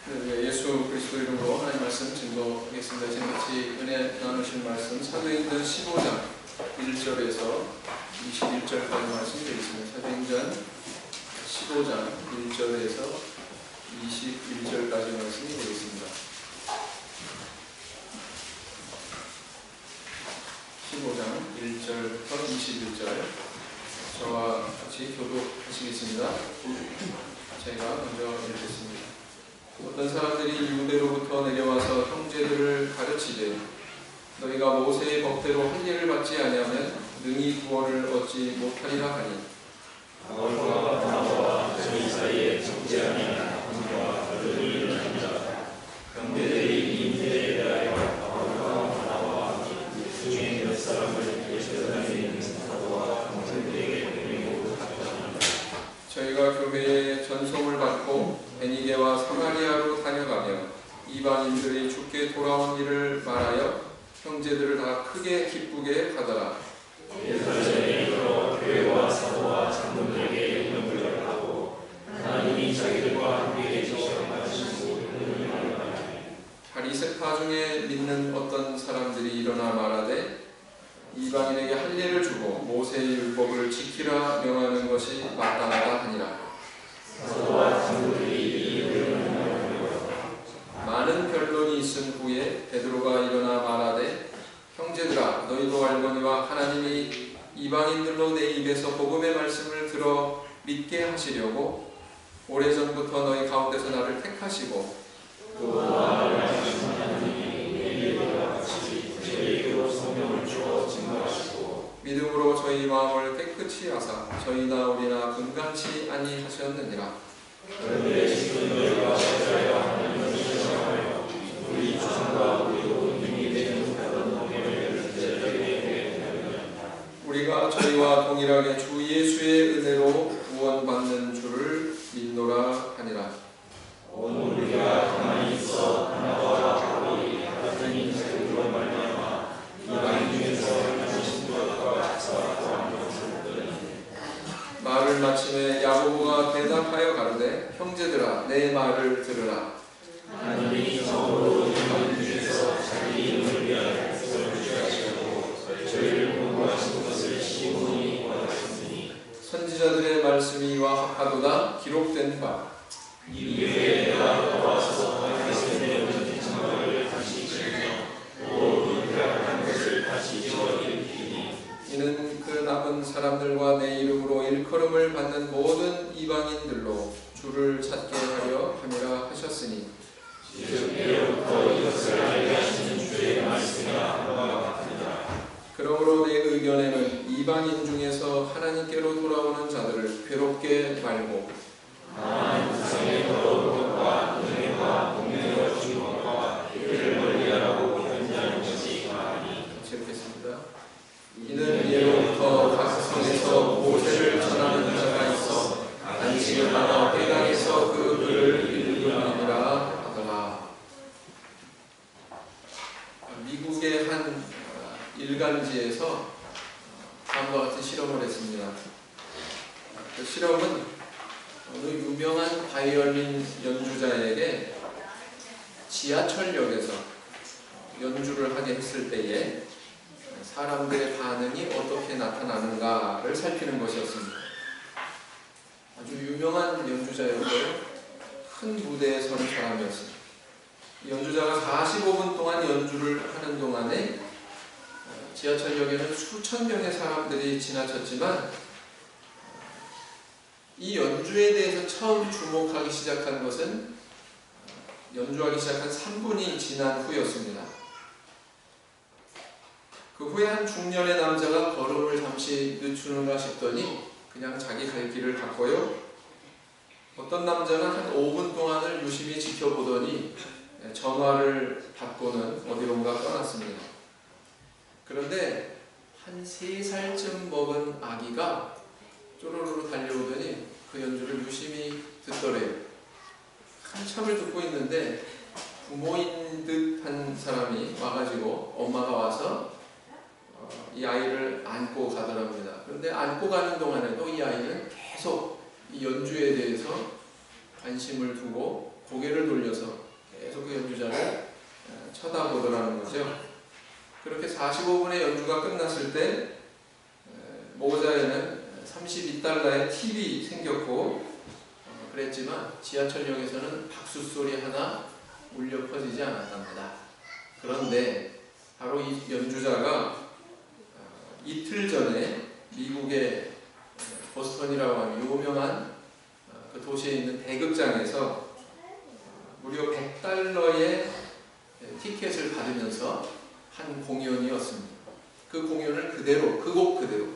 예수 그리스도 이름으로 하나님 말씀 증거하겠습니다. 지금 같이 은혜 나누실 말씀 사도행전 15장 1절에서 21절까지 말씀이 되겠습니다. 사도행전 15장 1절에서 21절까지 말씀이 되겠습니다. 15장 1절부터 21절 저와 같이 교독하시겠습니다. 제가 먼저 읽겠습니다. 어떤 사람들이 유대로부터 내려와서 형제들을 가르치되 너희가 모세의 법대로 할 일을 받지 아니하면 능히 구원을 얻지 못하리라 하니 바울과 바나바와 저희 사이에 적지 아니한 분과 다름이 일어납니다. 형제들이 이 문제에 대하여 바울과 바나바와 그 중에 몇 사람을 예루살렘에 있는 사도와 형제들에게 보내고 갔다. 저희가 교회에 전송을 받고 베니게와 사마리아로 다녀가며 이방인들이 주께 돌아온 일을 말하여 형제들을 다 크게 기쁘게 하더라. 예루살렘에 이르러 교회와 사도와 장로들에게 이름을 열하고 하나님이 자기들과 함께 계시어 가시고 이름을 말하니 바리새파 중에 믿는 어떤 사람들이 일어나 말하되 이방인에게 할례를 주고 모세의 율법을 지키라 명하는 것이 마땅하다 하니라. 사도와 장로들이 이 이름을 많은 변론이 있은 후에 베드로가 일어나 말하되 형제들아 너희도 알거니와 하나님이 이방인들로 내 입에서 복음의 말씀을 들어 믿게 하시려고 오래전부터 너희 가운데서 나를 택하시고 또 나를 하신 하나님이 내 입과 같이 저희에게로 성령을 주어 증거하시고 믿음으로 저희 마음을 깨끗이 하사 저희나 우리나 분간치 아니하셨느니라. 그런데 지금 너희가 찾아야 하나님을 신뢰하여 우리 조상과 우리도 이미 내놓던 법을 제자에게 되면 우리가 저희와 동일하게 주 예수의 은혜로 구원받는 줄을 믿노라 하니라. 오늘 우리가 가만히 있어 하나와 바울이 같은 인생으로 말미암아 이방인 중에서 하신 것과 작사하고 것을 들으니 말을 마침에 야고보가 대답하여 가로되 형제들아 내 말을 들으라. 하나님이 처음으로 이방인 중에서 자기 이름을 위하여 백성을 취하시고 저희를 공부하신 것을 시온이 원하셨으니 선지자들의 말씀이 합하도다 기록된 바 이후에 내가 돌아와서 하나님의 모든 장막을 다시 지으며 또 폐악한 것을 다시 지어일으키니 이는 그 남은 사람들과 내 이름으로 일컬음을 받는 모든 이방인들로 주를 찾게 하려 함이라 하셨으니 즉 예로부터 이것을 알게 하시는 주의 말씀이 한바와 같으니라. 그러므로 내 의견에는 이방인 중에서 하나님께로 돌아오는 자들을 괴롭게 말고 다만 세상의 더러운 것과 은혜와 공명을 준 것과 이를 멀리하라고 견지하는 것이 가하니 읽겠습니다. 이는 예로부터 각 성에서 모세를 전하는 자가 있어 안식을 받아 회당에서 그 글을 읽으리라 하더라. 미국의 한 일간지에서 다음과 같은 실험을 했습니다. 그 실험은 어느 유명한 바이올린 연주자에게 지하철역에서 연주를 하게 했을 때에 사람들의 반응이 어떻게 나타나는가를 살피는 것이었습니다. 아주 유명한 연주자였고요. 큰 무대에 서는 사람이었습니다. 연주자가 45분 동안 연주를 하는 동안에 지하철역에는 수천 명의 사람들이 지나쳤지만 이 연주에 대해서 처음 주목하기 시작한 것은 연주하기 시작한 3분이 지난 후였습니다. 그 후에 한 중년의 남자가 걸음을 잠시 늦추는가 싶더니 그냥 자기 갈 길을 갔고요. 어떤 남자는 한 5분 동안을 유심히 지켜보더니 전화를 받고는 어디론가 떠났습니다. 그런데 한 3살쯤 먹은 아기가 쪼르르 달려오더니 그 연주를 유심히 듣더래요. 한참을 듣고 있는데 부모인 듯한 사람이 와가지고 엄마가 와서 이 아이를 안고 가더랍니다. 그런데 안고 가는 동안에도 이 아이는 계속 이 연주에 대해서 관심을 두고 고개를 돌려서 계속 그 연주자를 쳐다보더라는 거죠. 그렇게 45분의 연주가 끝났을 때 모자에는 32달러의 팁이 생겼고 그랬지만 지하철역에서는 박수 소리 하나 울려 퍼지지 않았답니다. 그런데 바로 이 연주자가 이틀 전에 미국의 보스턴이라고 하는 유명한 그 도시에 있는 대극장에서 무려 100달러의 티켓을 받으면서 한 공연이었습니다. 그 공연을 그대로, 그 곡 그대로,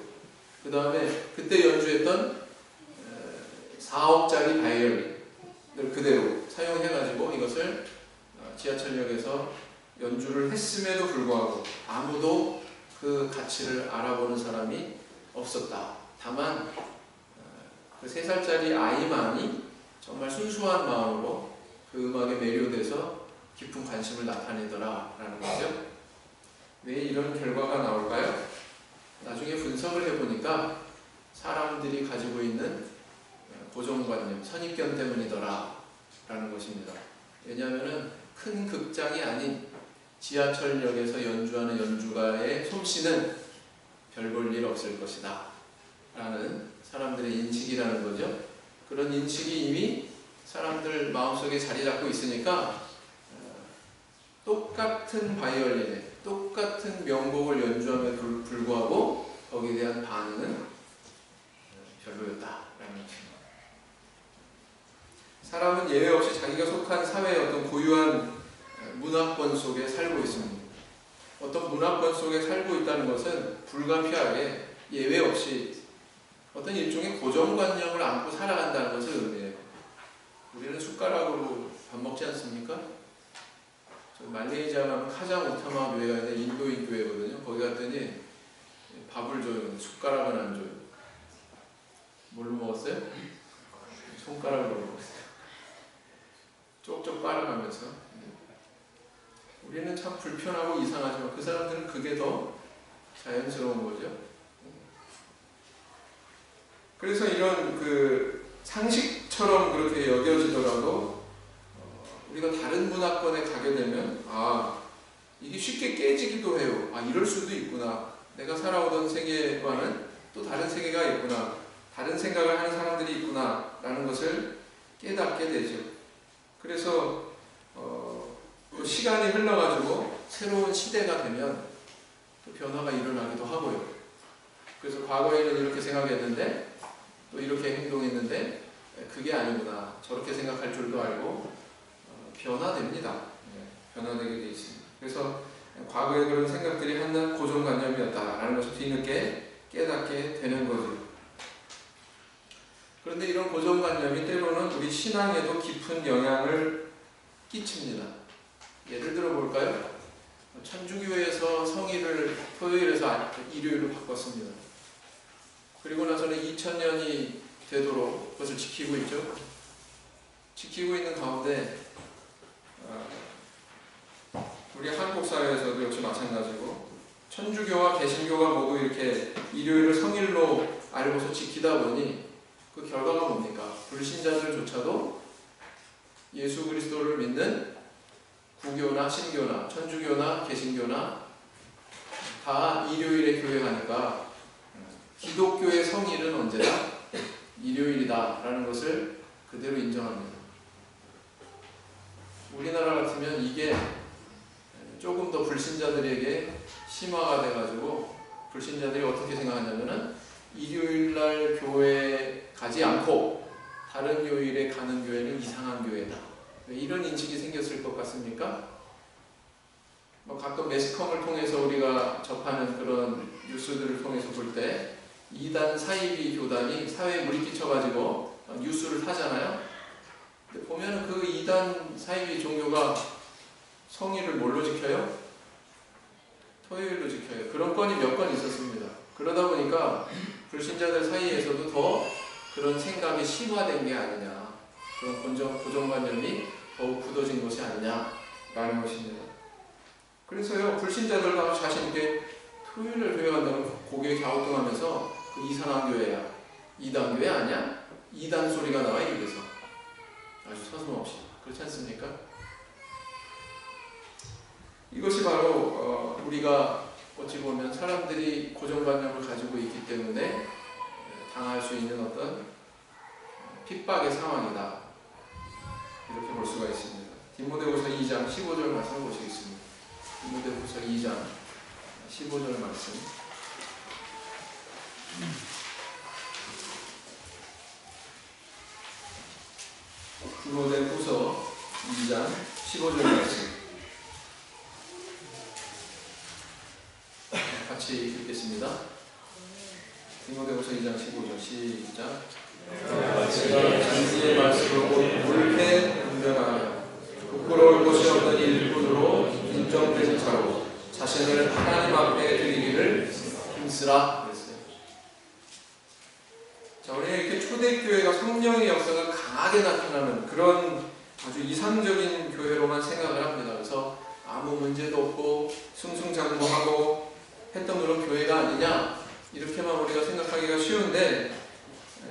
그 다음에 그때 연주했던 4억짜리 바이올린을 그대로 사용해가지고 이것을 지하철역에서 연주를 했음에도 불구하고 아무도 그 가치를 알아보는 사람이 없었다. 다만 그 3살짜리 아이만이 정말 순수한 마음으로 그 음악에 매료돼서 깊은 관심을 나타내더라라는 거죠. 왜 이런 결과가 나올까요? 나중에 분석을 해보니까 사람들이 가지고 있는 고정관념, 선입견 때문이더라 라는 것입니다. 왜냐하면 큰 극장이 아닌 지하철역에서 연주하는 연주가의 솜씨는 별 볼 일 없을 것이다 라는 사람들의 인식이라는 거죠. 그런 인식이 이미 사람들 마음속에 자리 잡고 있으니까 똑같은 바이올린에 똑같은 명곡을 연주함에도 불구하고 거기에 대한 반응은 별로였다라는 것입니다. 사람은 예외 없이 자기가 속한 사회의 어떤 고유한 문화권 속에 살고 있습니다. 어떤 문화권 속에 살고 있다는 것은 불가피하게 예외 없이 어떤 일종의 고정관념을 안고 살아간다는 것을 의미해요. 우리는 숟가락으로 밥 먹지 않습니까? 말레이시아 가면 카장 우타마 교회가 있는 인도인 교회거든요. 거기 갔더니 밥을 줘요. 숟가락은 안 줘요. 뭘로 먹었어요? 손가락으로 먹었어요. 쪽쪽 빨아가면서. 우리는 참 불편하고 이상하지만 그 사람들은 그게 더 자연스러운 거죠. 그래서 이런 그 상식처럼 그렇게 여겨지더라도 우리가 다른 문화권에 가게 되면 이게 쉽게 깨지기도 해요. 이럴 수도 있구나. 내가 살아오던 세계와는 또 다른 세계가 있구나. 다른 생각을 하는 사람들이 있구나 라는 것을 깨닫게 되죠. 그래서 또 시간이 흘러가지고 새로운 시대가 되면 또 변화가 일어나기도 하고요. 그래서 과거에는 이렇게 생각했는데 또 이렇게 행동했는데 그게 아니구나. 저렇게 생각할 줄도 알고 변화됩니다. 변화되게 되어 있습니다. 그래서 과거에 그런 생각들이 한낱 고정관념이었다라는 것을 뒤늦게 깨닫게 되는 거죠. 그런데 이런 고정관념이 때로는 우리 신앙에도 깊은 영향을 끼칩니다. 예를 들어 볼까요? 천주교에서 성일을 토요일에서 일요일로 바꿨습니다. 그리고 나서는 2000년이 되도록 그것을 지키고 있죠. 지키고 있는 가운데 우리 한국 사회에서도 역시 마찬가지고 천주교와 개신교가 모두 이렇게 일요일을 성일로 알고서 지키다 보니 그 결과가 뭡니까? 불신자들조차도 예수 그리스도를 믿는 구교나 신교나 천주교나 개신교나 다 일요일에 교회 가니까 기독교의 성일은 언제나 일요일이다 라는 것을 그대로 인정합니다. 우리나라 같으면 이게 조금 더 불신자들에게 심화가 돼가지고 불신자들이 어떻게 생각하냐면은 일요일날 교회에 가지 않고 다른 요일에 가는 교회는 이상한 교회다. 이런 인식이 생겼을 것 같습니까? 가끔 매스컴을 통해서 우리가 접하는 그런 뉴스들을 통해서 볼 때 이단 사이비 교단이 사회에 물이 끼쳐가지고 뉴스를 타잖아요. 근데 보면 그 이단 사이비 종교가 성일을 뭘로 지켜요? 토요일로 지켜요. 그런 건이 몇 건 있었습니다. 그러다 보니까 불신자들 사이에서도 더 그런 생각이 심화된 게 아니냐, 그런 고정관념이 더욱 굳어진 것이 아니냐라는 것입니다. 그래서요, 불신자들도 아주 자신있게 토요일을 교회 간다면 고개 갸우뚱하면서 그 이상한 교회야, 이단 교회 아니야? 이단 소리가 나와 입에서 아주 서슴없이. 그렇지 그렇지 않습니까? 이것이 바로 우리가 어찌 보면 사람들이 고정관념을 가지고 있기 때문에 당할 수 있는 어떤 핍박의 상황이다, 이렇게 볼 수가 있습니다. 디모데후서 2장 15절 말씀을 보시겠습니다. 디모데후서 2장 15절 말씀. 디모데후서 2장 15절 말씀 같이 읽겠습니다. 디모데후서 2장 15절 시작. 진리의 말씀으로 옳게 분별하여 부끄러울 것이 없는 일꾼으로 인정된 자로 자신을 하나님 앞에 드리기를 힘쓰라 그랬어요. 자, 우리가 이렇게 초대교회가 성령의 역사가 강하게 나타나는 그런 아주 이상적인 교회로만 생각을 합니다. 그래서 아무 문제도 없고 승승장구하고 했던 그런 교회가 아니냐, 이렇게만 우리가 생각하기가 쉬운데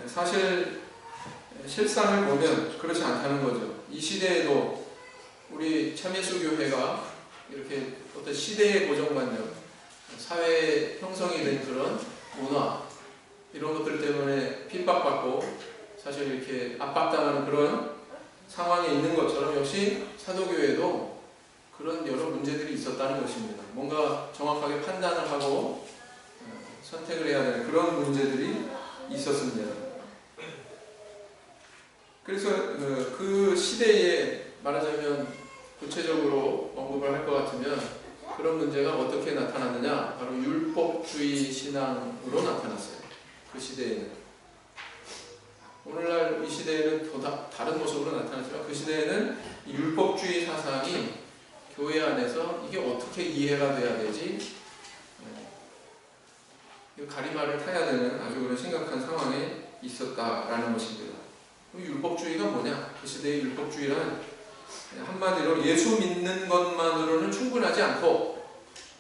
사실 실상을 보면 그렇지 않다는 거죠. 이 시대에도 우리 참예수 교회가 이렇게 어떤 시대의 고정관념, 사회 형성이 된 그런 문화, 이런 것들 때문에 핍박받고 사실 이렇게 압박당하는 그런 상황에 있는 것처럼 역시 사도교회도 그런 여러 문제들이 있었다는 것입니다. 뭔가 정확하게 판단을 하고 선택을 해야 되는 그런 문제들이 있었습니다. 그래서 그 시대에 말하자면 구체적으로 언급을 할 것 같으면 그런 문제가 어떻게 나타났느냐, 바로 율법주의 신앙으로 나타났어요. 그 시대에는. 오늘날 이 시대에는 더 다른 모습으로 나타났지만 그 시대에는 이 율법주의 사상이 교회 안에서 이게 어떻게 이해가 돼야 되지, 가리마를 타야 되는 아주 그런 심각한 상황에 있었다라는 것입니다. 율법주의가 뭐냐? 그 시대의 율법주의란 한마디로 예수 믿는 것만으로는 충분하지 않고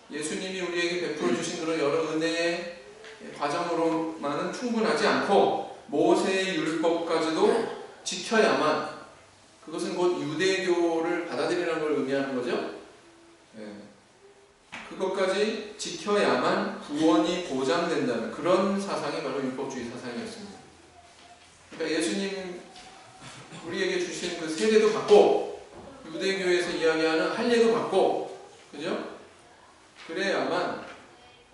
예수님이 우리에게 베풀어 주신 그런 여러 은혜의 과정으로만은 충분하지 않고 모세의 율법까지도 지켜야만, 그것은 곧 유대교를 받아들이라는 걸 의미하는 거죠. 그것까지 지켜야만 구원이 보장된다는 그런 사상이 바로 율법주의 사상이었습니다. 그러니까 예수님 우리에게 주신 그 세례도 받고 유대교에서 이야기하는 할례도 받고, 그죠? 그래야만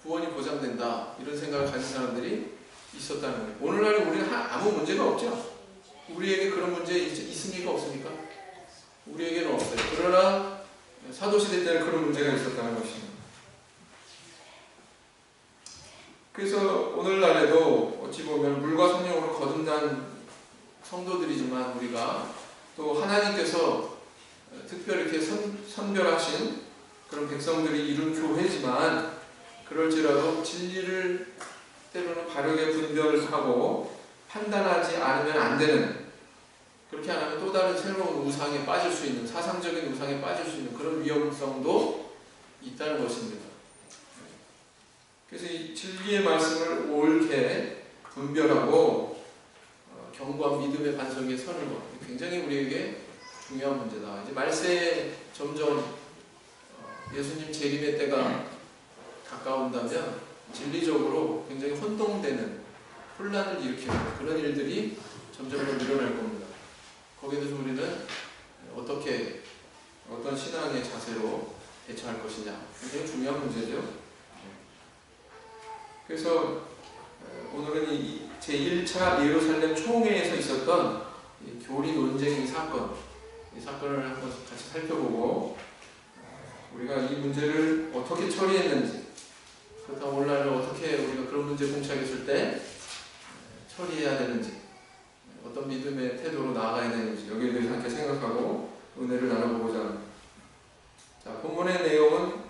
구원이 보장된다, 이런 생각을 가진 사람들이 있었다는 거예요. 오늘날은 우리는 아무 문제가 없죠. 우리에게 그런 문제 있습니까? 없습니까? 우리에게는 없어요. 그러나 사도시대 때는 그런 문제가 있었다는 것입니다. 그래서 오늘날에도 어찌 보면 물과 성령으로 거듭난 성도들이지만 우리가 또 하나님께서 특별히 이렇게 선별하신 그런 백성들이 이룬 교회지만 그럴지라도 진리를 때로는 바르게 분별하고 판단하지 않으면 안 되는, 그렇게 안 하면 또 다른 새로운 우상에 빠질 수 있는, 사상적인 우상에 빠질 수 있는 그런 위험성도 있다는 것입니다. 그래서 이 진리의 말씀을 옳게 분별하고 견고한 믿음의 반석에 서는 것, 굉장히 우리에게 중요한 문제다. 이제 말세에 점점 예수님 재림의 때가 가까운다면 진리적으로 굉장히 혼동되는, 혼란을 일으키는 그런 일들이 점점 더 늘어날 겁니다. 거기에 대해서 우리는 어떻게, 어떤 신앙의 자세로 대처할 것이냐, 굉장히 중요한 문제죠. 그래서 오늘은 이 제1차 예루살렘 총회에서 있었던 이 교리 논쟁 이 사건을 한번 같이 살펴보고 우리가 이 문제를 어떻게 처리했는지, 그렇다면 오늘날 어떻게 우리가 그런 문제 봉착했을 때 처리해야 되는지, 어떤 믿음의 태도로 나아가야 되는지, 여기에 대해서 함께 생각하고 은혜를 나눠보고자 합니다. 자, 본문의 내용은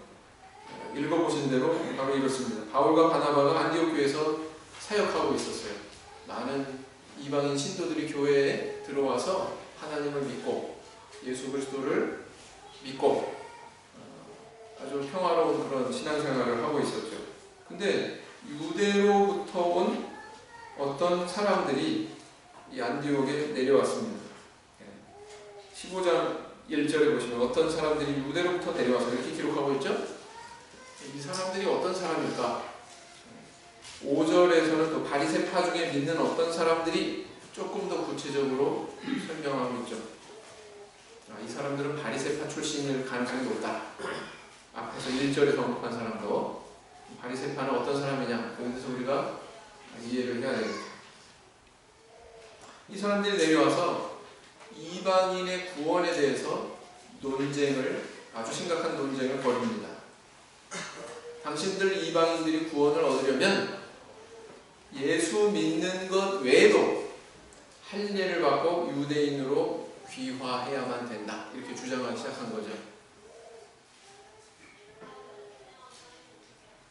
읽어보신 대로 바로 이렇습니다. 바울과 바나바가 안디옥 교회에서 사역하고 있었어요. 많은 이방인 신도들이 교회에 들어와서 하나님을 믿고 예수 그리스도를 믿고 아주 평화로운 그런 신앙생활을 하고 있었죠. 근데 유대로부터 온 어떤 사람들이 이 안디옥에 내려왔습니다. 15장 1절에 보시면 어떤 사람들이 유대로부터 내려와서 이렇게 기록하고 있죠. 이 사람들이 어떤 사람일까? 5절에서는 또 바리새파 중에 믿는 어떤 사람들이 조금 더 구체적으로 설명하고 있죠. 이 사람들은 바리새파 출신일 가능성이 높다. 앞에서 1절에서 언급한 사람도 바리새파는 어떤 사람이냐, 여기서 우리가 이해를 해야 되겠죠. 이 사람들이 내려와서 이방인의 구원에 대해서 아주 심각한 논쟁을 벌입니다. 당신들 이방인들이 구원을 얻으려면 예수 믿는 것 외에도 할례를 받고 유대인으로 귀화해야만 된다. 이렇게 주장하기 시작한 거죠.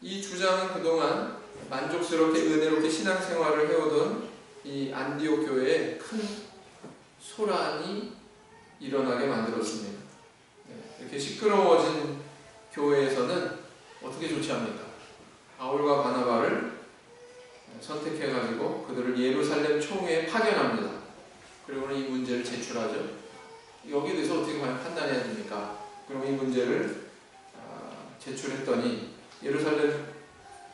이 주장은 그동안 만족스럽게 은혜롭게 신앙생활을 해오던 이 안디옥 교회에 큰 소란이 일어나게 만들었습니다. 이렇게 시끄러워진 교회에서는 어떻게 조치합니까? 바울과 바나바를 선택해가지고 그들을 예루살렘 총회에 파견합니다. 그리고는 이 문제를 제출하죠. 여기에 대해서 어떻게 판단해야 됩니까? 그럼 이 문제를 제출했더니 예루살렘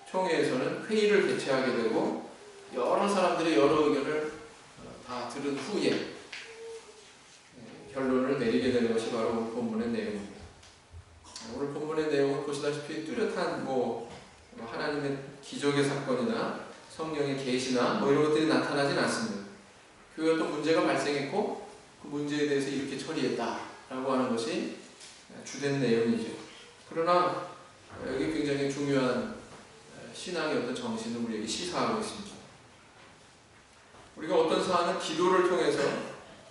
총회에서는 회의를 개최하게 되고 여러 사람들의 여러 의견을 다 들은 후에 결론을 내리게 되는 것이 바로 오늘 본문의 내용입니다. 오늘 본문의 내용은 보시다시피 뚜렷한 하나님의 기적의 사건이나 성령의 계시나 이런 것들이 나타나진 않습니다. 교회가 또 문제가 발생했고 그 문제에 대해서 이렇게 처리했다라고 하는 것이 주된 내용이죠. 그러나 여기 굉장히 중요한 신앙의 어떤 정신을 우리에게 시사하고 있습니다. 우리가 어떤 사안은 기도를 통해서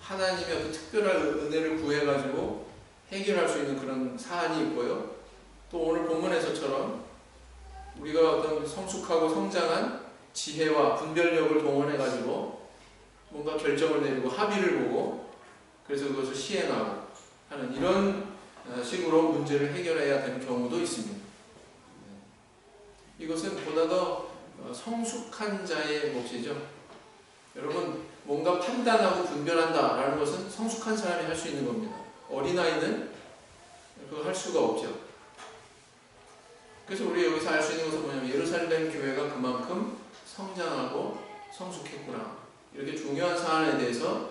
하나님의 어떤 특별한 은혜를 구해가지고 해결할 수 있는 그런 사안이 있고요. 또 오늘 본문에서처럼 우리가 어떤 성숙하고 성장한 지혜와 분별력을 동원해가지고 뭔가 결정을 내리고 합의를 보고 그래서 그것을 시행하고 하는 이런 식으로 문제를 해결해야 되는 경우도 있습니다. 이것은 보다 더 성숙한 자의 몫이죠. 여러분, 뭔가 판단하고 분별한다라는 것은 성숙한 사람이 할 수 있는 겁니다. 어린아이는 그거 할 수가 없죠. 그래서 우리 여기서 알 수 있는 것은 뭐냐면 예루살렘 교회가 그만큼 성장하고 성숙했구나. 이렇게 중요한 사안에 대해서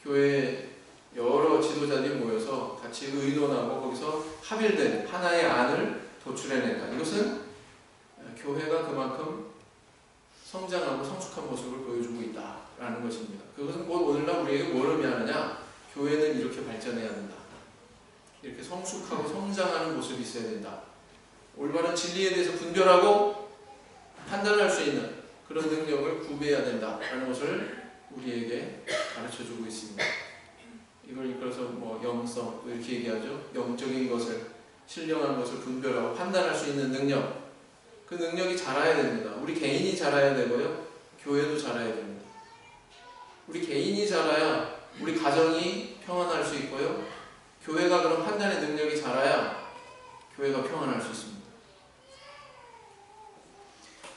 교회에 여러 지도자들이 모여서 같이 의논하고 거기서 합일된 하나의 안을 도출해낸다. 이것은 교회가 그만큼 성장하고 성숙한 모습을 보여주고 있다라는 것입니다. 그것은 곧 오늘날 우리에게 뭘 의미하느냐? 교회는 이렇게 발전해야 된다. 이렇게 성숙하고 성장하는 모습이 있어야 된다. 올바른 진리에 대해서 분별하고 판단할 수 있는 그런 능력을 구비해야 된다라는 것을 우리에게 가르쳐주고 있습니다. 이걸 이끌어서 영성 이렇게 얘기하죠. 영적인 것을, 신령한 것을 분별하고 판단할 수 있는 능력, 그 능력이 자라야 됩니다. 우리 개인이 자라야 되고요, 교회도 자라야 됩니다. 우리 개인이 자라야 우리 가정이 평안할 수 있고요, 교회가 그런 판단의 능력이 자라야 교회가 평안할 수 있습니다.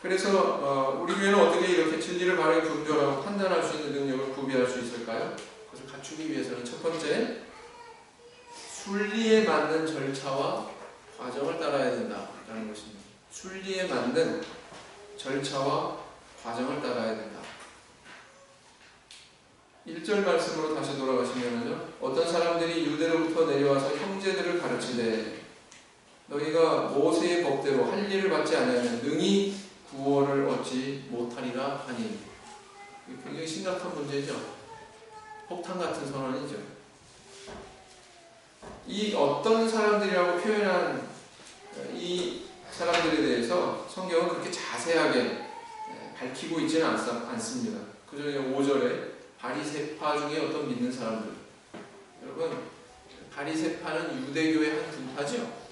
그래서 우리 교회는 어떻게 이렇게 진리를 바르게 분별하고 판단할 수 있는 능력을 구비할 수 있을까요? 그것을 갖추기 위해서는 첫 번째, 순리에 맞는 절차와 과정을 따라야 된다라는 것입니다. 순리에 맞는 절차와 과정을 따라야 된다. 1절 말씀으로 다시 돌아가시면요, 어떤 사람들이 유대로부터 내려와서 형제들을 가르치되 너희가 모세의 법대로 할 일을 받지 않으면 능히 구원을 얻지 못하리라 하니. 굉장히 심각한 문제죠. 폭탄 같은 선언이죠. 이 어떤 사람들이라고 표현한 이 사람들에 대해서 성경은 그렇게 자세하게 밝히고 있지는 않습니다. 그저 5절에 바리새파 중에 어떤 믿는 사람들. 여러분, 바리새파는 유대교의 한 분파죠.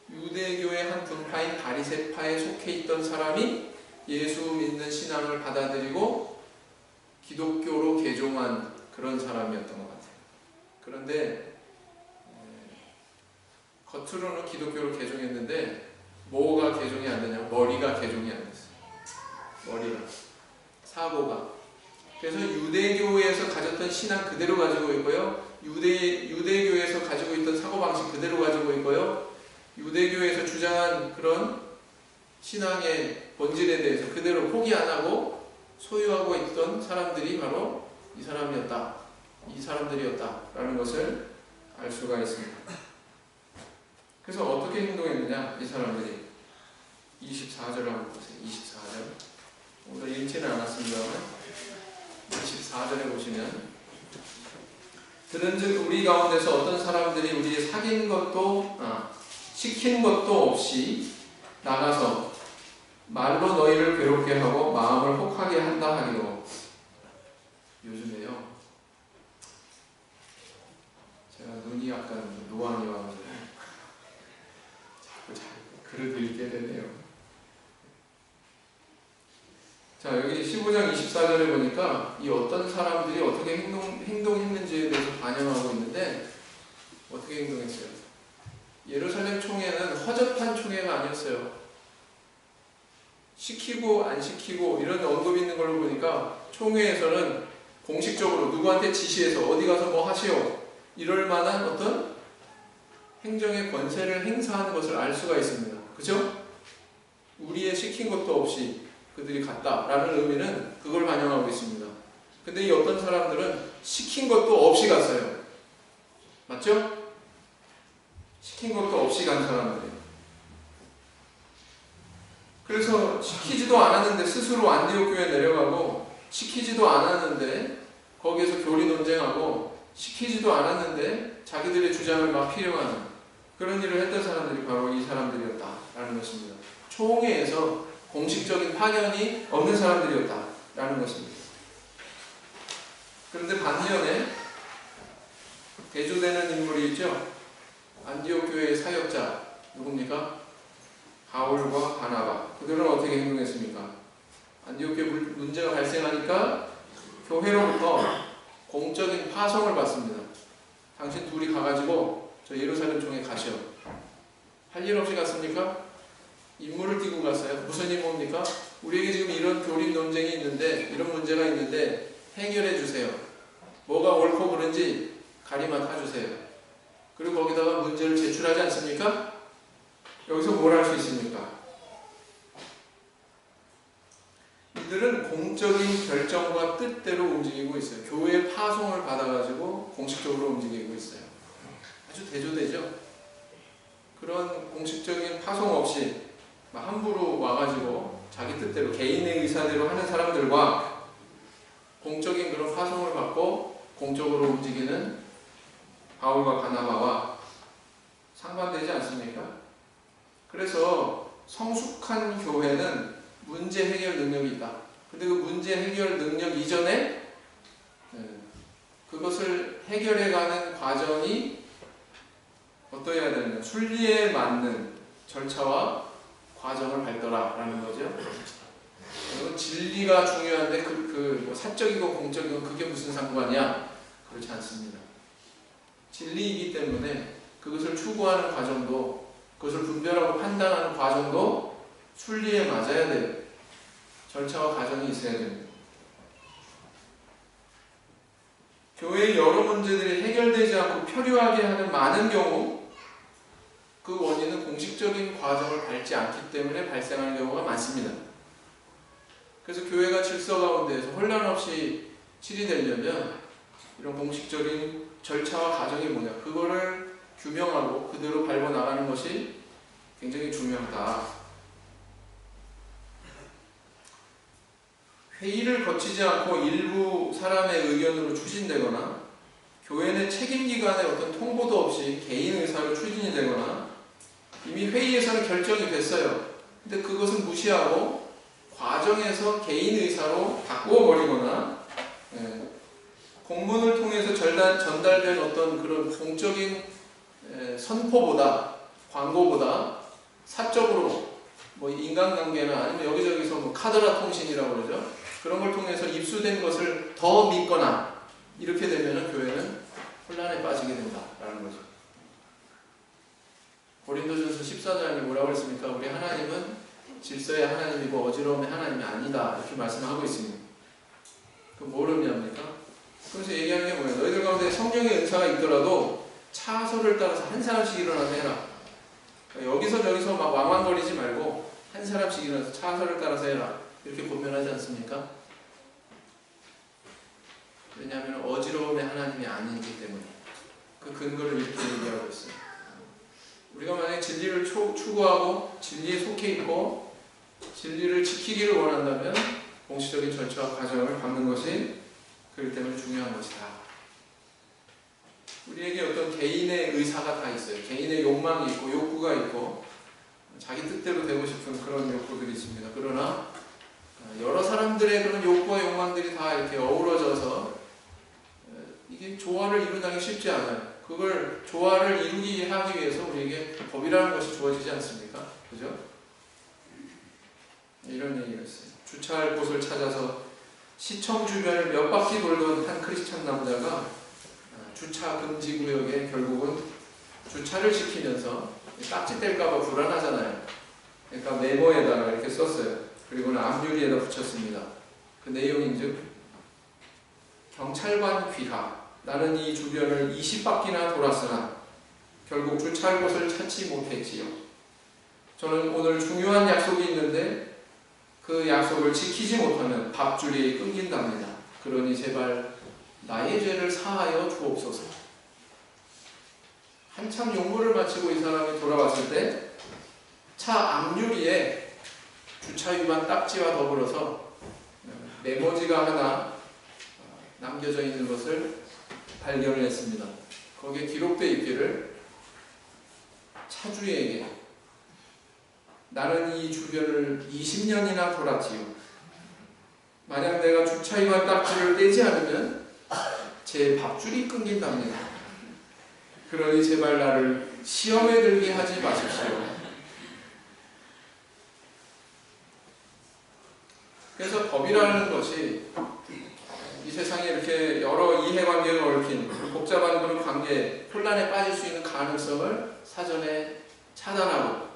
유대교의 한 분파인 바리새파에 속해 있던 사람이 예수 믿는 신앙을 받아들이고 기독교로 개종한 그런 사람이었던 것 같아요. 그런데 겉으로는 기독교로 개종했는데 뭐가 개종이 안 되냐면 머리가 개종이 안 됐어요. 머리가, 사고가. 그래서 유대교에서 가졌던 신앙 그대로 가지고 있고요. 유대교에서 가지고 있던 사고방식 그대로 가지고 있고요. 유대교에서 주장한 그런 신앙의 본질에 대해서 그대로 포기 안 하고 소유하고 있던 사람들이 바로 이 사람들이었다라는 것을 알 수가 있습니다. 그래서 어떻게 행동했느냐, 이 사람들이. 24절 한번 보세요. 24절. 오늘 읽지는 않았습니다만 24절에 보시면, 들은즉 우리 가운데서 어떤 사람들이 우리의 시킨 것도 없이 나가서 말로 너희를 괴롭게 하고 마음을 혹하게 한다 하리로. 요즘에요, 제가 눈이 약간 노안이 와가지고 자꾸 글을 읽게 되네요. 자, 여기 15장 24절에 보니까 이 어떤 사람들이 어떻게 행동했는지에 대해서 반영하고 있는데, 어떻게 행동했어요? 예루살렘 총회는 허접한 총회가 아니었어요. 시키고 안 시키고 이런 언급이 있는 걸로 보니까 총회에서는 공식적으로 누구한테 지시해서 어디 가서 뭐 하시오, 이럴 만한 어떤 행정의 권세를 행사하는 것을 알 수가 있습니다. 그죠? 우리의 시킨 것도 없이 그들이 갔다라는 의미는 그걸 반영하고 있습니다. 근데 이 어떤 사람들은 시킨 것도 없이 갔어요. 맞죠? 시킨 것도 없이 간 사람들이에요. 그래서 시키지도 않았는데 스스로 안디옥 교회에 내려가고, 시키지도 않았는데 거기에서 교리 논쟁하고, 시키지도 않았는데 자기들의 주장을 막 필요하는 그런 일을 했던 사람들이 바로 이 사람들이었다라는 것입니다. 총회에서 공식적인 파견이 없는 사람들이었다라는 것입니다. 그런데 반면에 대조되는 인물이 있죠. 안디옥 교회의 사역자 누굽니까? 바울과 바나바. 그들은 어떻게 행동했습니까? 안디옥 교회 문제가 발생하니까 교회로부터 공적인 파송을 받습니다. 당신 둘이 가가지고 저 예루살렘 총회 가시오. 할 일 없이 갔습니까? 임무를 띄고 갔어요. 무슨 임무입니까? 우리에게 지금 이런 교리 논쟁이 있는데, 이런 문제가 있는데 해결해 주세요. 뭐가 옳고 그른지 가리마 타주세요. 그리고 거기다가 문제를 제출하지 않습니까? 여기서 뭘 할 수 있습니까? 이들은 공적인 결정과 뜻대로 움직이고 있어요. 교회 파송을 받아가지고 공식적으로 움직이고 있어요. 아주 대조되죠? 그런 공식적인 파송 없이 함부로 와가지고 자기 뜻대로 개인의 의사대로 하는 사람들과 공적인 그런 파송을 받고 공적으로 움직이는 바울과 바나바와 상반되지 않습니까? 그래서 성숙한 교회는 문제 해결 능력이 있다. 근데 그 문제 해결 능력 이전에 그것을 해결해가는 과정이 어떠해야 되느냐, 순리에 맞는 절차와 과정을 밟더라라는 거죠. 이건 진리가 중요한데 뭐 사적이고 공적이고 그게 무슨 상관이야? 그렇지 않습니다. 진리이기 때문에 그것을 추구하는 과정도, 그것을 분별하고 판단하는 과정도 순리에 맞아야 돼요. 절차와 과정이 있어야 됩니다. 교회의 여러 문제들이 해결되지 않고 표류하게 하는 많은 경우, 그 원인은 공식적인 과정을 밟지 않기 때문에 발생하는 경우가 많습니다. 그래서 교회가 질서 가운데에서 혼란 없이 치리되려면 이런 공식적인 절차와 과정이 뭐냐, 그거를 규명하고 그대로 밟아 나가는 것이 굉장히 중요하다. 회의를 거치지 않고 일부 사람의 의견으로 추진되거나, 교회 내 책임기관의 어떤 통보도 없이 개인 의사로 추진이 되거나, 이미 회의에서는 결정이 됐어요. 근데 그것은 무시하고 과정에서 개인 의사로 바꾸어 버리거나, 공문을 통해서 전달된 어떤 그런 공적인 선포보다, 광고보다 사적으로 뭐 인간관계나 아니면 여기저기서 뭐 카드라 통신이라고 그러죠. 그런 걸 통해서 입수된 것을 더 믿거나, 이렇게 되면 교회는 혼란에 빠지게 된다라는 거죠. 고린도전서 14장에 뭐라고 했습니까? 우리 하나님은 질서의 하나님이고 어지러움의 하나님이 아니다, 이렇게 말씀하고 있습니다. 그 뭘 의미합니까? 그래서 얘기하는 게 뭐예요? 너희들 가운데 성령의 은사가 있더라도 차소를 따라서 한 사람씩 일어나서 해라. 그러니까 여기서 저기서 막 왕왕거리지 말고 한 사람씩 일어나서 차소를 따라서 해라. 이렇게 보면하지 않습니까? 왜냐하면 어지러움의 하나님이 아니기 때문에 그 근거를 이렇게 얘기하고 있어요. 우리가 만약에 진리를 추구하고 진리에 속해 있고 진리를 지키기를 원한다면 공식적인 절차와 과정을 밟는 것이 그렇기 때문에 중요한 것이다. 우리에게 어떤 개인의 의사가 다 있어요. 개인의 욕망이 있고 욕구가 있고 자기 뜻대로 되고 싶은 그런 욕구들이 있습니다. 그러나 여러 사람들의 그런 욕구와 욕망들이 다 이렇게 어우러져서 이게 조화를 이루기 쉽지 않아요. 그걸 조화를 이루기 하기 위해서 우리에게 법이라는 것이 주어지지 않습니까? 그죠? 이런 얘기가 있어요. 주차할 곳을 찾아서 시청 주변을 몇 바퀴 돌던 한 크리스찬 남자가 주차 금지 구역에 결국은 주차를 시키면서 딱지 뗄까봐 불안하잖아요. 그러니까 네모에다가 이렇게 썼어요. 그리고는 앞유리에다 붙였습니다. 그 내용인즉 경찰관 귀하 나는 이 주변을 20바퀴나 돌았으나 결국 주차할 곳을 찾지 못했지요. 저는 오늘 중요한 약속이 있는데 그 약속을 지키지 못하면 밥줄이 끊긴답니다. 그러니 제발 나의 죄를 사하여 주옵소서. 한참 용모를 마치고 이 사람이 돌아왔을 때 차 앞유리에 주차 위반 딱지와 더불어서 메모지가 하나 남겨져 있는 것을 발견을 했습니다. 거기에 기록되어 있기를 차주에게 나는 이 주변을 20년이나 돌았지요. 만약 내가 주차 위반 딱지를 떼지 않으면 제 밥줄이 끊긴답니다. 그러니 제발 나를 시험에 들게 하지 마십시오. 그래서 법이라는 것이 이 세상에 이렇게 여러 이해관계가 얽힌 복잡한 그런 관계, 혼란에 빠질 수 있는 가능성을 사전에 차단하고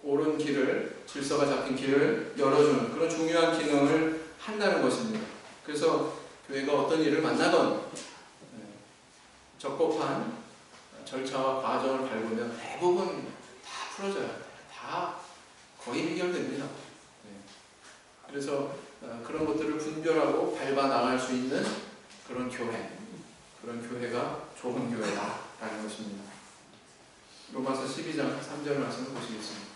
옳은 길을, 질서가 잡힌 길을 열어주는 그런 중요한 기능을 한다는 것입니다. 그래서 교회가 어떤 일을 만나건 적법한 절차와 과정을 밟으면 대부분 다 풀어져요. 다 거의 해결됩니다. 그래서 그런 것들을 분별하고 밟아 나갈 수 있는 그런 교회, 그런 교회가 좋은 교회다라는 것입니다. 로마서 12장 3절 말씀을 보시겠습니다.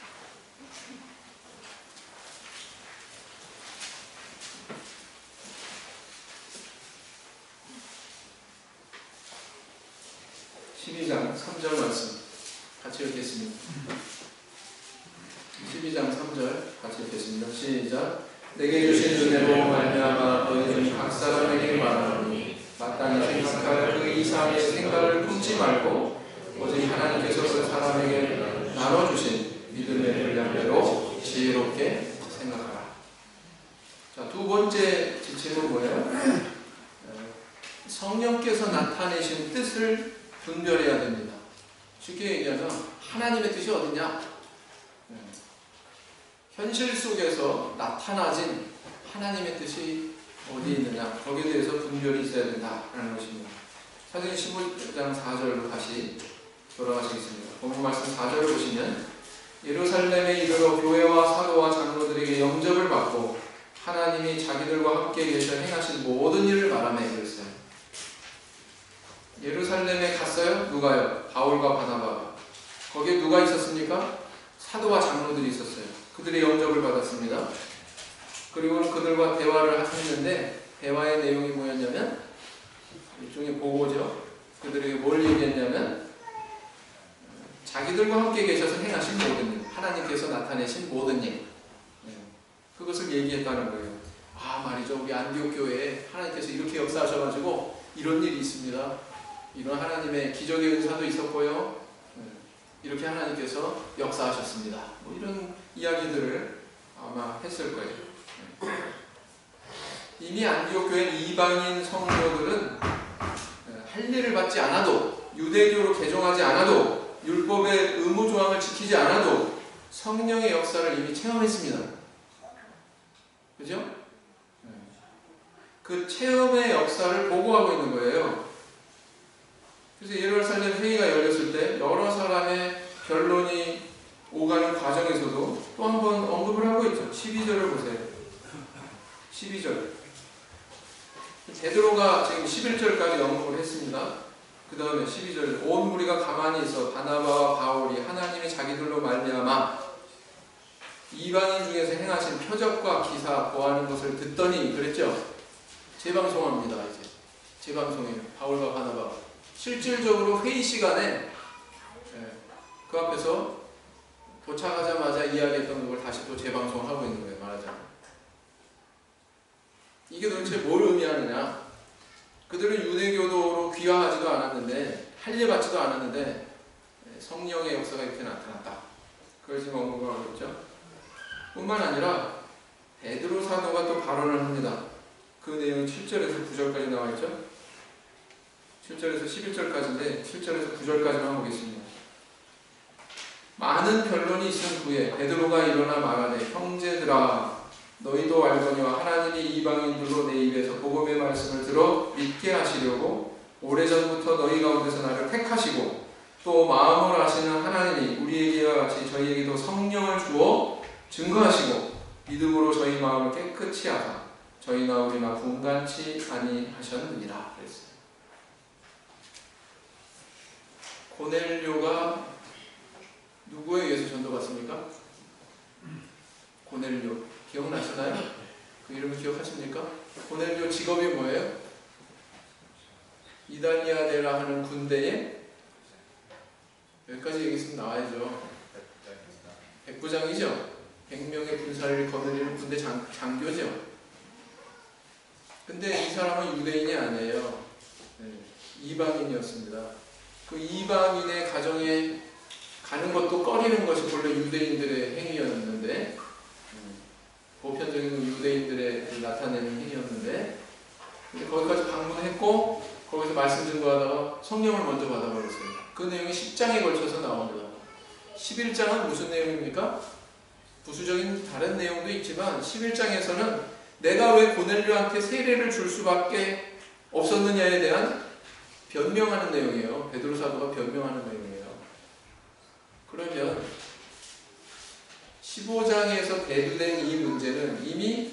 (12장 3절) 말씀 같이 읽겠습니다. 12장 3절 같이 읽겠습니다. 시작. 내게 주신 은혜로 말미암아 너희는 각 사람에게 말하노니 마땅히 생각할 그 이상의 생각을 품지 말고 오직 하나님께서 그 사람에게 나눠주신 믿음의 분량대로 지혜롭게 생각하라. 자, 두 번째 지침은 뭐예요? 성령께서 나타내신 뜻을 분별해야 됩니다. 쉽게 얘기하면 하나님의 뜻이 어디냐? 현실 속에서 나타나진 하나님의 뜻이 어디 있느냐, 거기에 대해서 분별이 있어야 된다라는 것입니다. 사도행 15장 4절로 다시 돌아가시겠습니다. 본문 말씀 4절을 보시면 예루살렘에 이르러 교회와 사도와 장로들에게 영접을 받고 하나님이 자기들과 함께 계셔 행하신 모든 일을 말하며 그랬어요. 예루살렘에 갔어요? 누가요? 바울과 바나바가. 거기에 누가 있었습니까? 사도와 장로들이 있었어요. 그들의 영접을 받았습니다. 그리고는 그들과 대화를 했는데 대화의 내용이 뭐였냐면 일종의 보고죠. 그들에게 뭘 얘기했냐면 자기들과 함께 계셔서 행하신 모든 일, 하나님께서 나타내신 모든 일, 그것을 얘기했다는 거예요. 아 말이죠, 우리 안디옥 교회에 하나님께서 이렇게 역사하셔가지고 이런 일이 있습니다. 이런 하나님의 기적의 은사도 있었고요, 이렇게 하나님께서 역사하셨습니다. 뭐 이런 이야기들을 아마 했을 거예요. 이미 안디옥 교회 이방인 성도들은 할 일을 받지 않아도, 유대교로 개종하지 않아도, 율법의 의무 조항을 지키지 않아도 성령의 역사를 이미 체험했습니다. 그죠? 그 체험의 역사를 보고하고 있는 거예요. 그래서 예루살렘 회의가 열렸을 때 여러 사람의 변론이 오가는 과정에서도 또 한 번 언급을 하고 있죠. 12절을 보세요. 12절. 베드로가 지금 11절까지 언급을 했습니다. 그 다음에 12절. 온 무리가 가만히 있어 바나바와 바울이 하나님이 자기들로 말미암아 이방인 중에서 행하신 표적과 기사 보하는 것을 듣더니 그랬죠. 재방송합니다. 이제 재방송해요. 바울과 바나바가 실질적으로 회의 시간에 그 앞에서 도착하자마자 이야기했던 걸 다시 또 재방송하고 있는 거예요. 말하자면 이게 도대체 뭘 의미하느냐. 그들은 유대교도로 귀화하지도 않았는데 할례받지도 않았는데 성령의 역사가 이렇게 나타났다. 그걸 지금 언급을 하고 있죠. 뿐만 아니라 베드로 사도가 또 발언을 합니다. 그 내용이 7절에서 9절까지 나와 있죠. 7절에서 11절까지인데 7절에서 9절까지만 보겠습니다. 많은 변론이 있은 후에 베드로가 일어나 말하되 형제들아 너희도 알거니와 하나님이 이방인들로 내 입에서 복음의 말씀을 들어 믿게 하시려고 오래전부터 너희 가운데서 나를 택하시고 또 마음을 아시는 하나님이 우리에게와 같이 저희에게도 성령을 주어 증거하시고 믿음으로 저희 마음을 깨끗이 하사 저희나 우리나 분간치 아니하셨느니라 그랬어요. 고넬료가 누구에 의해서 전도받습니까? 고넬료 기억나시나요? 그 이름을 기억하십니까? 고넬료 직업이 뭐예요? 이다니아데라 하는 군대에 여기까지 얘기했으면 나와야죠. 백부장이죠. 100명의 군사를 거느리는 군대 장교죠. 근데 이 사람은 유대인이 아니에요. 이방인이었습니다. 그 이방인의 가정에 가는 것도 꺼리는 것이 본래 유대인들의 행위였는데 보편적인 유대인들의 나타내는 행위였는데 근데 거기까지 방문했고 거기서 말씀 증거하다가 성령을 먼저 받아버렸어요. 그 내용이 10장에 걸쳐서 나옵니다. 11장은 무슨 내용입니까? 부수적인 다른 내용도 있지만 11장에서는 내가 왜 고넬료한테 세례를 줄 수밖에 없었느냐에 대한 변명하는 내용이에요. 베드로 사도가 변명하는 내용이에요. 그러면 15장에서 대두된 이 문제는 이미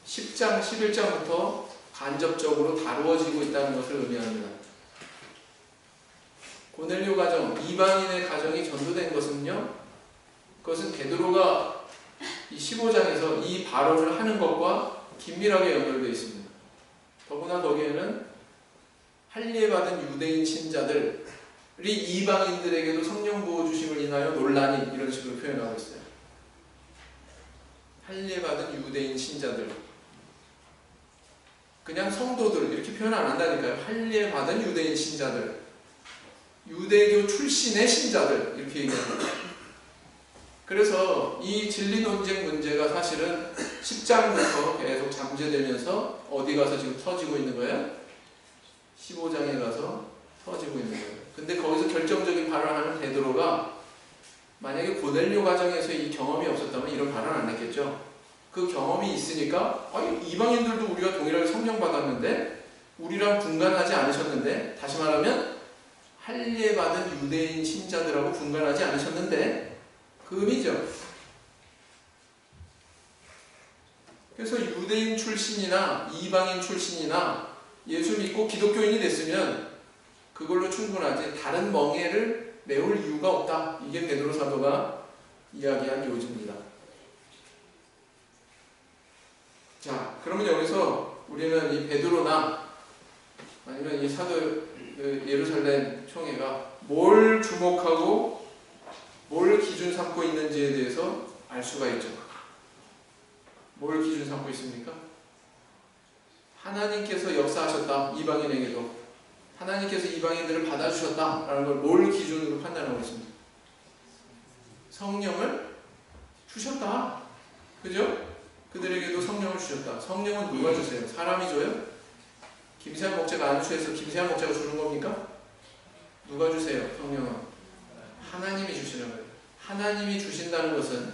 10장, 11장부터 간접적으로 다루어지고 있다는 것을 의미합니다. 고넬료 가정, 이방인의 가정이 전도된 것은요, 그것은 베드로가 이 15장에서 이 발언을 하는 것과 긴밀하게 연결되어 있습니다. 더구나 거기에는 할례받은 유대인 신자들이 이방인들에게도 성령 부어 주심을 인하여 논란이 이런 식으로 표현하고 있어요. 할례받은 유대인 신자들, 그냥 성도들 이렇게 표현 안 한다니까요. 할례받은 유대인 신자들, 유대교 출신의 신자들 이렇게 얘기합니다. 그래서 이 진리 논쟁 문제가 사실은 10장부터 계속 잠재되면서 어디 가서 지금 터지고 있는 거예요? 15장에 가서 터지고 있는 거예요. 근데 거기서 결정적인 발언을 하는 베드로가 만약에 고넬료 가정에서 이 경험이 없었다면 이런 발언 안 했겠죠. 그 경험이 있으니까 이방인들도 우리가 동일하게 성령 받았는데 우리랑 분간하지 않으셨는데, 다시 말하면 할례받은 유대인 신자들하고 분간하지 않으셨는데 그 의미죠. 그래서 유대인 출신이나 이방인 출신이나 예수 믿고 기독교인이 됐으면 그걸로 충분하지 다른 멍에를 메울 이유가 없다. 이게 베드로 사도가 이야기한 요지입니다. 자, 그러면 여기서 우리는 이 베드로나 아니면 이 사도 예루살렘 총회가 뭘 주목하고 뭘 기준 삼고 있는지에 대해서 알 수가 있죠. 뭘 기준 삼고 있습니까? 하나님께서 역사하셨다. 이방인에게도 하나님께서 이방인들을 받아주셨다라는 걸 뭘 기준으로 판단하고 있습니다. 성령을 주셨다. 그죠? 그들에게도 성령을 주셨다. 성령은 누가 주세요? 사람이 줘요? 김세한 목자가 안수해서 김세한 목자가 주는 겁니까? 누가 주세요? 성령은 하나님이 주시는 거예요. 하나님이 주신다는 것은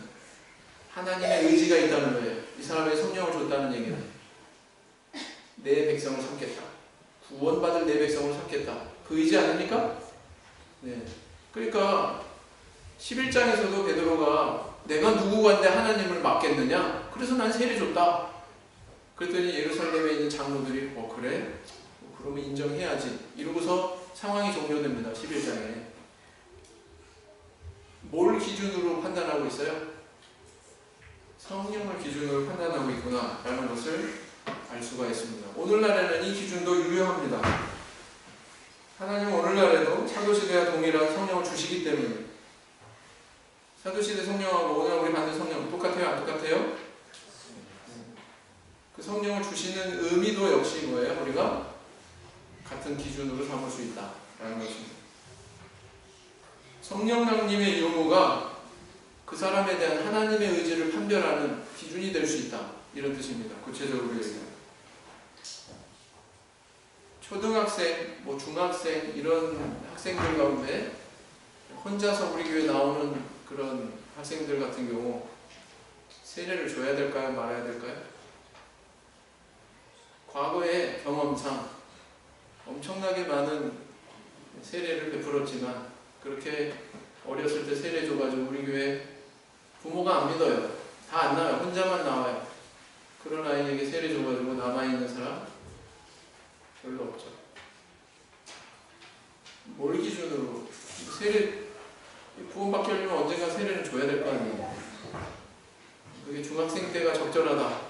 하나님의 의지가 있다는 거예요. 이 사람에게 성령을 줬다는 얘기는. 내 백성을 삼겠다. 구원받을 내 백성을 삼겠다. 그 의지 아닙니까? 네. 그러니까 11장에서도 베드로가 내가 누구간데 하나님을 맡겠느냐? 그래서 난 세례 줬다. 그랬더니 예루살렘에 있는 장로들이 그래? 그러면 인정해야지. 이러고서 상황이 종료됩니다. 11장에. 뭘 기준으로 판단하고 있어요? 성령을 기준으로 판단하고 있구나 라는 것을 알 수가 있습니다. 오늘날에는 이 기준도 유효합니다. 하나님은 오늘날에도 사도시대와 동일한 성령을 주시기 때문에. 사도시대 성령하고 오늘 우리 받는 성령 똑같아요? 안 똑같아요? 그 성령을 주시는 의미도 역시 뭐예요? 우리가 같은 기준으로 삼을 수 있다라는 것입니다. 성령님의 유무가 그 사람에 대한 하나님의 의지를 판별하는 기준이 될 수 있다. 이런 뜻입니다. 구체적으로 얘기하면. 초등학생, 중학생 이런 학생들 가운데 혼자서 우리 교회 나오는 그런 학생들 같은 경우 세례를 줘야 될까요? 말아야 될까요? 과거의 경험상 엄청나게 많은 세례를 베풀었지만 그렇게 어렸을 때 세례 줘가지고 우리 교회 부모가 안 믿어요. 다 안 나와요. 혼자만 나와요. 그런 아이에게 세례 줘가지고 남아있는 사람 별로 없죠. 뭘 기준으로 세례 구원받게 하려면 언젠가 세례를 줘야 될 거 아니에요. 그게 중학생 때가 적절하다.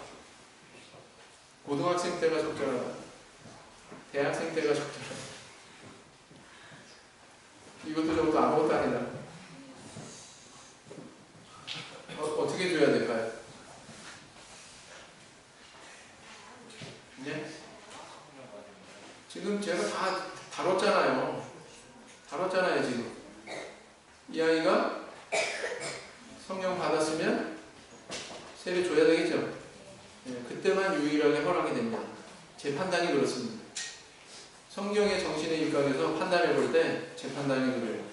고등학생 때가 적절하다. 대학생 때가 적절하다. 이것도 저것도 아무것도 아니다. 어떻게 줘야 될까요? 네? 지금 제가 다 다뤘잖아요. 지금. 이 아이가 성령 받았으면 세례 줘야 되겠죠? 네, 그때만 유일하게 허락이 됩니다. 제 판단이 그렇습니다. 성경의 정신의 일각에서 판단해 볼 때 제 판단이 그래요.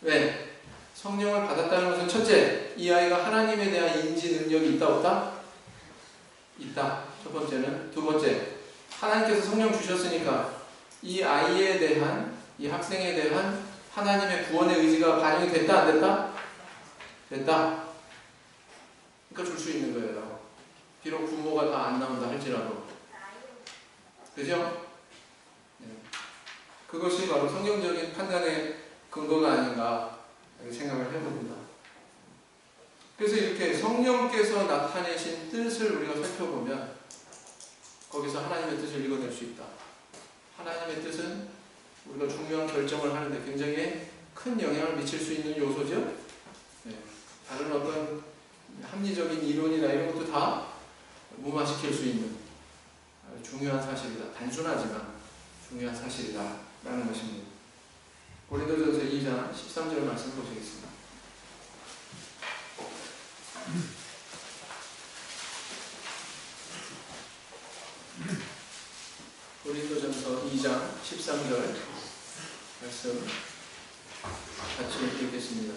왜? 성령을 받았다는 것은 첫째, 이 아이가 하나님에 대한 인지 능력이 있다 없다? 있다. 첫 번째는. 두 번째, 하나님께서 성령 주셨으니까 이 아이에 대한, 이 학생에 대한 하나님의 구원의 의지가 반영이 됐다 안 됐다? 됐다. 그러니까 줄 수 있는 거예요. 비록 부모가 다 안 나온다 할지라도. 그죠? 네. 그것이 바로 성경적인 판단의 근거가 아닌가 생각을 해봅니다. 그래서 이렇게 성령께서 나타내신 뜻을 우리가 살펴보면 거기서 하나님의 뜻을 읽어낼 수 있다. 하나님의 뜻은 우리가 중요한 결정을 하는데 굉장히 큰 영향을 미칠 수 있는 요소죠. 네. 다른 어떤 합리적인 이론이나 이런 것도 다 무마시킬 수 있는 중요한 사실이다. 단순하지만 중요한 사실이다 라는 것입니다. 고린도전서 2장 13절 말씀 보시겠습니다. 고린도전서 2장 13절 말씀 같이 읽겠습니다.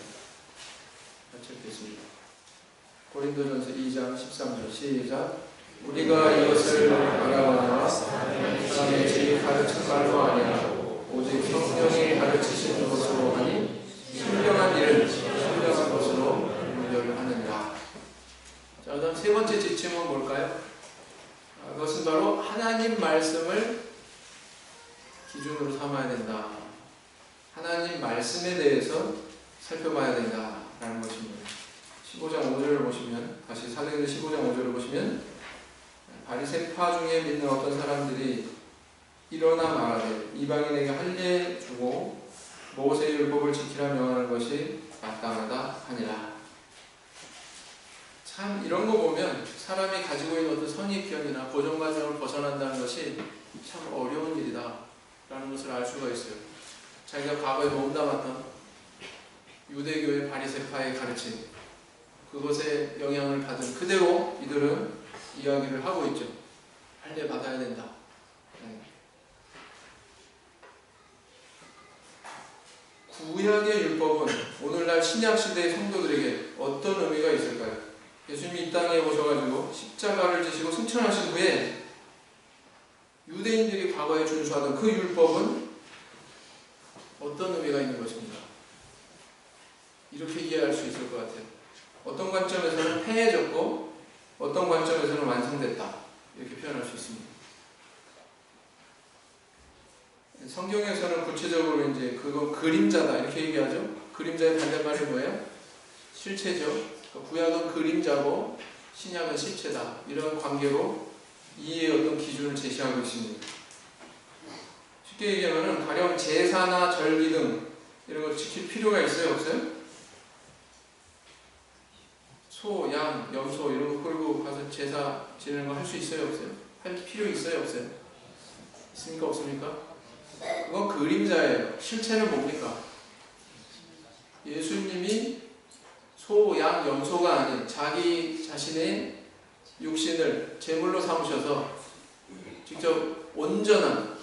고린도전서 2장 13절 시작. 우리가 이것을 알아보나 사람의 지 가르친 말로 아니하고 오직 성령이 가르치시는 것으로 하니 신령한 일은 신령한 것으로 분별을 하느니라. 자, 그다음 세 번째 지침은 뭘까요? 그것은 바로 하나님 말씀을 기준으로 삼아야 된다. 하나님 말씀에 대해서 살펴봐야 된다라는 것입니다. 15장 5절을 보시면, 다시 사도행전 15장 5절을 보시면 바리새파 중에 믿는 어떤 사람들이 일어나 말하되 이방인에게 할례 주고 모세의 율법을 지키라 명하는 것이 마땅하다 하니라. 참 이런 거 보면 사람이 가지고 있는 어떤 선입견이나 고정관념을 벗어난다는 것이 참 어려운 일이다 라는 것을 알 수가 있어요. 자기가 과거에 몸담았던 유대교의 바리새파의 가르침, 그것에 영향을 받은 그대로 이들은 이야기를 하고 있죠. 할례 받아야 된다. 구약의 율법은 오늘날 신약시대의 성도들에게 어떤 의미가 있을까요? 예수님이 이 땅에 오셔가지고 십자가를 지시고 승천하신 후에 과거에 준수하던 그 율법은 어떤 의미가 있는 것입니다. 이렇게 이해할 수 있을 것 같아요. 어떤 관점에서는 폐해졌고 어떤 관점에서는 완성됐다. 이렇게 표현할 수 있습니다. 성경에서는 구체적으로 이제 그거 그림자다 이렇게 얘기하죠. 그림자의 반대말이 뭐예요? 실체죠. 그러니까 구약은 그림자고 신약은 실체다. 이런 관계로 이해의 어떤 기준을 제시하고 있습니다. 쉽게 얘기하면 가령 제사나 절기 등 이런 걸 지킬 필요가 있어요? 없어요? 소, 양, 염소 이런 거 끌고 가서 제사 지내는 거 할 수 있어요? 없어요? 할 필요 있어요? 없어요? 있습니까? 없습니까? 그건 그림자예요. 실체는 뭡니까? 예수님이 소, 양, 염소가 아닌 자기 자신의 육신을 제물로 삼으셔서 직접 온전한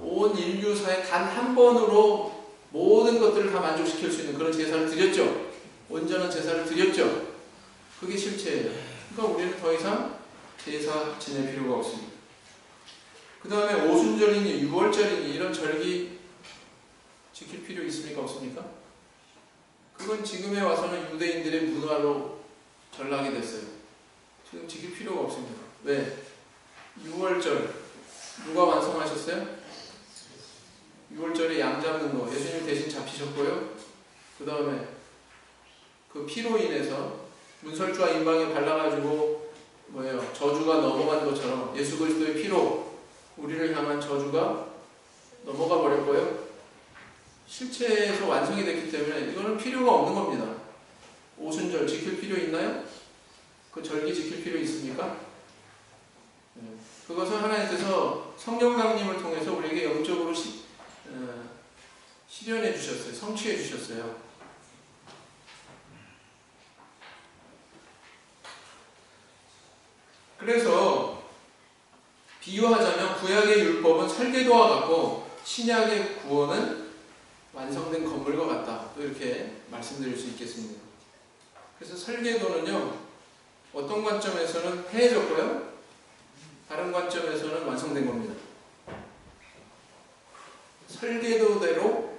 온 인류사에 단 한 번으로 모든 것들을 다 만족시킬 수 있는 그런 제사를 드렸죠. 온전한 제사를 드렸죠. 그게 실체예요. 그러니까 우리는 더 이상 제사 지낼 필요가 없습니다. 그 다음에 오순절이니 유월절이니 이런 절기 지킬 필요 있습니까? 없습니까? 그건 지금에 와서는 유대인들의 문화로 전락이 됐어요. 지금 지킬 필요가 없습니다. 왜? 유월절 누가 완성하셨어요? 유월절에 양 잡는 거 예수님 대신 잡히셨고요. 그 다음에 그 피로 인해서 문설주와 임방에 발라가지고 뭐예요? 저주가 넘어간 것처럼 예수 그리스도의 피로 우리를 향한 저주가 넘어가 버렸고요. 실체에서 완성이 됐기 때문에 이거는 필요가 없는 겁니다. 오순절 지킬 필요 있나요? 그 절기 지킬 필요 있습니까? 그것은 하나님께서 성령 강림을 통해서 우리에게 영적으로 실현해 주셨어요. 성취해 주셨어요. 그래서 비유하자면 구약의 율법은 설계도와 같고 신약의 구원은 완성된 건물과 같다. 또 이렇게 말씀드릴 수 있겠습니다. 그래서 설계도는요, 어떤 관점에서는 폐해졌고요, 다른 관점에서는 완성된 겁니다. 설계도대로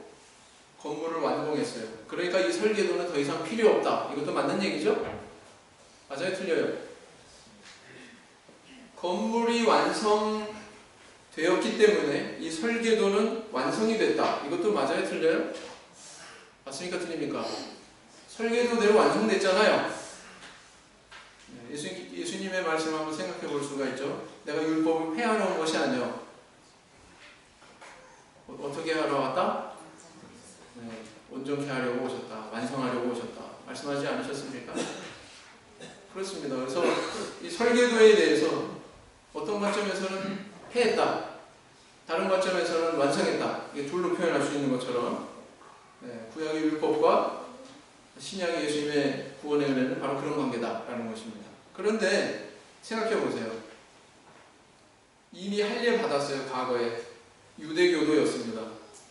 건물을 완공했어요. 그러니까 이 설계도는 더 이상 필요 없다. 이것도 맞는 얘기죠? 맞아요? 틀려요? 건물이 완성되었기 때문에 이 설계도는 완성이 됐다. 이것도 맞아요? 틀려요? 맞습니까? 틀립니까? 설계도대로 완성됐잖아요. 예수님의 말씀 한번 생각해 볼 수가 있죠. 내가 율법을 폐하러 온 것이 아니요. 어떻게 하러 왔다? 온전케 하려고 오셨다. 완성하려고 오셨다. 말씀하지 않으셨습니까? 그렇습니다. 그래서 이 설계도에 대해서 어떤 관점에서는 폐했다. 다른 관점에서는 완성했다. 이게 둘로 표현할 수 있는 것처럼 구약의 율법과 신약의 예수님의 구원의 은혜는 바로 그런 관계다라는 것입니다. 그런데 생각해 보세요. 이미 할례 받았어요. 과거에 유대교도였습니다.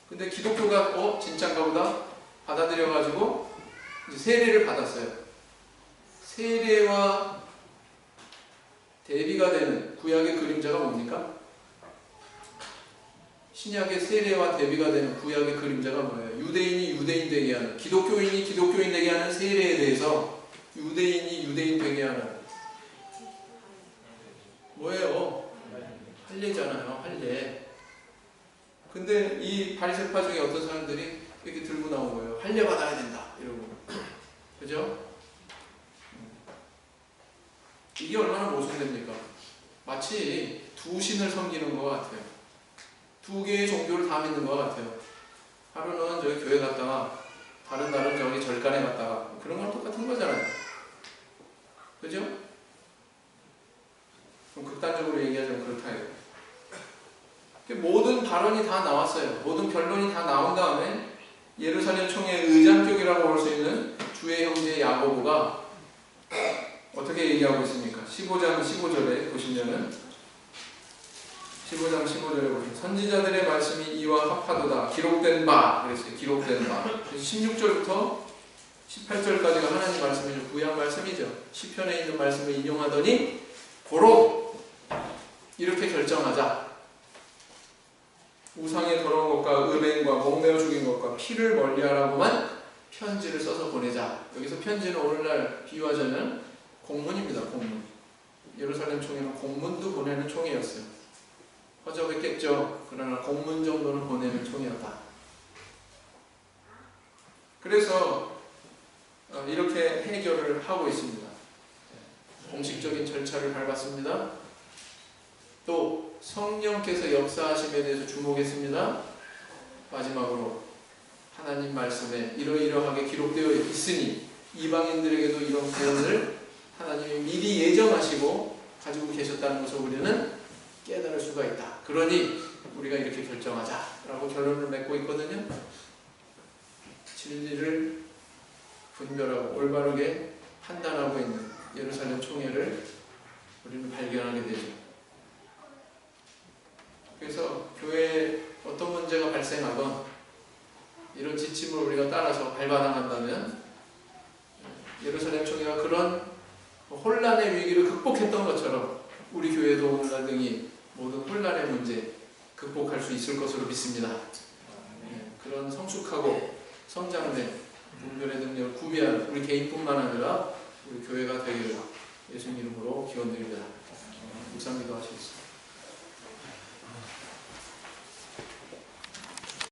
근데 기독교가 진짜인가 보다 받아들여가지고 이제 세례를 받았어요. 세례와 대비가 되는 구약의 그림자가 뭡니까? 신약의 세례와 대비가 되는 구약의 그림자가 뭐예요? 유대인이 유대인 되게 하는, 기독교인이 기독교인 되게 하는 세례에 대해서 유대인이 유대인 되게 하는 뭐예요? 할례잖아요. 할례. 근데 이 바리새파 중에 어떤 사람들이 이렇게 들고 나온 거예요. 할례 받아야 된다. 이러고. 그죠? 이게 얼마나 모순됩니까? 마치 두 신을 섬기는 것 같아요. 두 개의 종교를 다 믿는 것 같아요. 하루는 저기 교회 갔다가 다른 날은 저기 절간에 갔다가 그런 거랑 똑같은 거잖아요. 그죠? 좀 극단적으로 얘기하자면 그렇다 해요. 모든 발언이 다 나왔어요. 모든 변론이 다 나온 다음에 예루살렘 총회의 의장격이라고 볼 수 있는 주의 형제 야고보가 어떻게 얘기하고 있습니까? 15장 15절에 보시면은 15장 15절에 보시면 선지자들의 말씀이 이와 합하도다. 기록된 바 그랬어요. 기록된 바. 16절부터 18절까지가 하나님 말씀이죠. 구약 말씀이죠. 시편에 있는 말씀을 인용하더니 고로 이렇게 결정하자. 우상의 더러운 것과 음행과 목매어 죽인 것과 피를 멀리하라고만 편지를 써서 보내자. 여기서 편지는 오늘날 비유하자면 공문입니다. 공문. 예루살렘 총회는 공문도 보내는 총회였어요. 허접했겠죠. 그러나 공문 정도는 보내는 총회였다. 그래서 이렇게 해결을 하고 있습니다. 공식적인 절차를 밟았습니다. 또 성령께서 역사하심에 대해서 주목했습니다. 마지막으로 하나님 말씀에 이러이러하게 기록되어 있으니 이방인들에게도 이런 구원을 하나님이 미리 예정하시고 가지고 계셨다는 것을 우리는 깨달을 수가 있다. 그러니 우리가 이렇게 결정하자라고 결론을 맺고 있거든요. 진리를 분별하고 올바르게 판단하고 있는 예루살렘 총회를 우리는 발견하게 되죠. 그래서 교회에 어떤 문제가 발생하건 이런 지침을 우리가 따라서 밟아나간다면 예루살렘 총회가 그런 혼란의 위기를 극복했던 것처럼 우리 교회도 오늘날 등이 모든 혼란의 문제 극복할 수 있을 것으로 믿습니다. 그런 성숙하고 성장된 분별의 능력을 구비하는 우리 개인뿐만 아니라 우리 교회가 되기를 예수님 이름으로 기원드립니다. 묵상 기도하시겠습니다.